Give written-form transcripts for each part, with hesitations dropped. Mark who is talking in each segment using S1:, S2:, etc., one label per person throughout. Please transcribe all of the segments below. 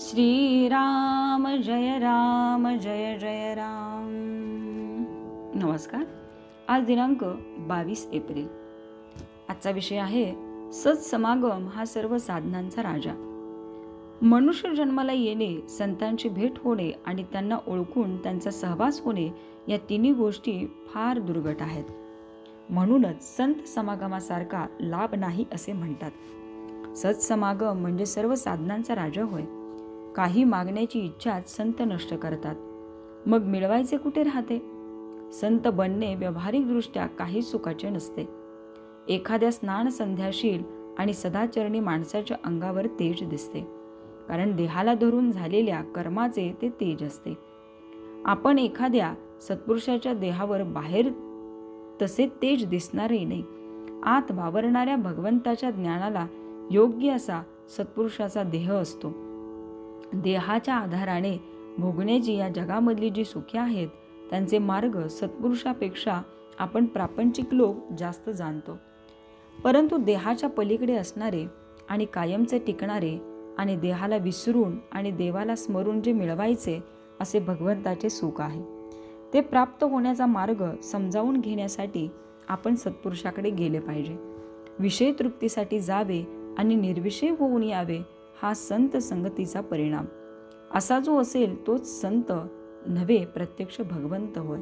S1: श्रीराम जय राम जय जय राम. नमस्कार. आज दिनांक 22 एप्रिल. आजचा विषय आहे सत्समागम हा सर्व साधनांचा राजा. मनुष्य जन्माला येणे, संतांची भेट होणे आणि त्यांना ओळखून त्यांचा सहवास होणे या तिन्ही गोष्टी फार दुर्घट आहेत. म्हणूनच संत समागमासारखा लाभ नाही असे म्हणतात. सत्समागम म्हणजे सर्व साधनांचा राजा होय. काही मागण्याची इच्छाच संत नष्ट करतात. मग मिळवायचे कुठे राहते? संत बनणे व्यावहारिकदृष्ट्या काही सुखाचे नसते. एखाद्या स्नान संध्याशील आणि सदाचरणी माणसाच्या अंगावर तेज दिसते, कारण देहाला धरून झालेल्या कर्माचे ते तेज असते. आपण एखाद्या सत्पुरुषाच्या देहावर बाहेर तसे तेज दिसणारही नाही. आत वावरणाऱ्या भगवंताच्या ज्ञानाला योग्य असा सत्पुरुषाचा देह असतो. देहाच्या आधाराने भोगण्याची या जगामधली जी सुखे आहेत त्यांचे मार्ग सत्पुरुषापेक्षा आपण प्रापंचिक लोक जास्त जाणतो. परंतु देहाच्या पलीकडे असणारे आणि कायमचे टिकणारे आणि देहाला विसरून आणि देवाला स्मरून जे मिळवायचे असे भगवंताचे सुख आहे, ते प्राप्त होण्याचा मार्ग समजावून घेण्यासाठी आपण सत्पुरुषाकडे गेले पाहिजे. विषय तृप्तीसाठी जावे आणि निर्विषय होऊन यावे हा संत संगतीचा परिणाम. असा जो असेल तोच संत नव्हे प्रत्यक्ष भगवंत होय.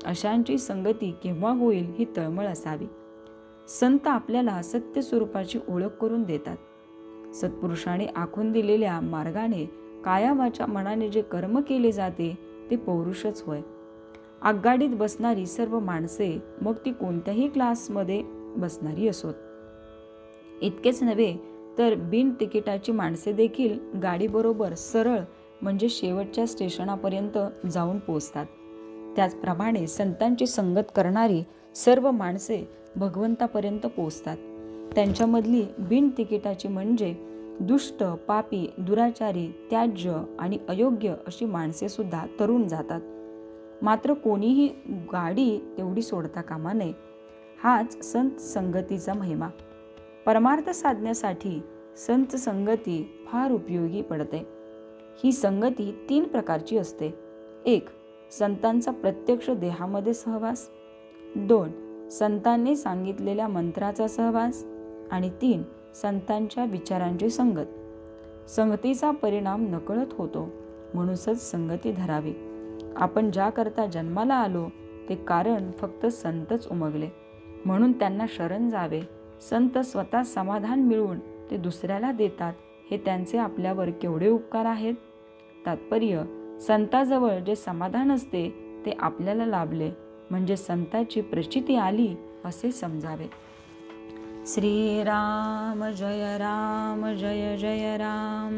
S1: अशांची संगती केव्हा होईल ही तळमळ असावी. संत आपल्याला सत्य स्वरूपाची ओळख करून देतात. सत्पुरुषाने आखून दिलेल्या मार्गाने काया वाचा मनाने जे कर्म केले जाते ते पौरुषच होय. आगगाडीत बसणारी सर्व माणसे, मग ती कोणत्याही क्लासमध्ये बसणारी असोत, इतकेच नव्हे तर बिन तिकिटाची माणसे देखील गाडीबरोबर सरळ म्हणजे शेवटच्या स्टेशनापर्यंत जाऊन पोचतात. त्याचप्रमाणे संतांची संगत करणारी सर्व माणसे भगवंतापर्यंत पोचतात. त्यांच्यामधली बिन तिकिटाची म्हणजे दुष्ट, पापी, दुराचारी, त्याज्य आणि अयोग्य अशी माणसे सुद्धा तरून जातात. मात्र कोणीही गाडी तेवढी सोडता कामा नये. हाच संत संगतीचा महिमा. परमार्थ साधण्यासाठी संत संगती फार उपयोगी पडते. ही संगती 3 प्रकारची असते. 1. संतांचा प्रत्यक्ष देहामध्ये सहवास. 2. संतांनी सांगितलेल्या मंत्राचा सहवास. आणि 3. संतांच्या विचारांची संगत. संगतीचा परिणाम नकळत होतो, म्हणूनच संगती धरावी. आपण ज्या करता जन्माला आलो ते कारण फक्त संतच उमगले, म्हणून त्यांना शरण जावे. संत स्वतः समाधान मिळवून ते दुसऱ्याला देतात, हे त्यांचे आपल्यावर केवढे उपकार आहेत. तात्पर्य, संताजवळ जे समाधान असते ते आपल्याला लाभले म्हणजे संताची प्रचिती आली असे समजावे. श्रीराम जय राम जय जय राम.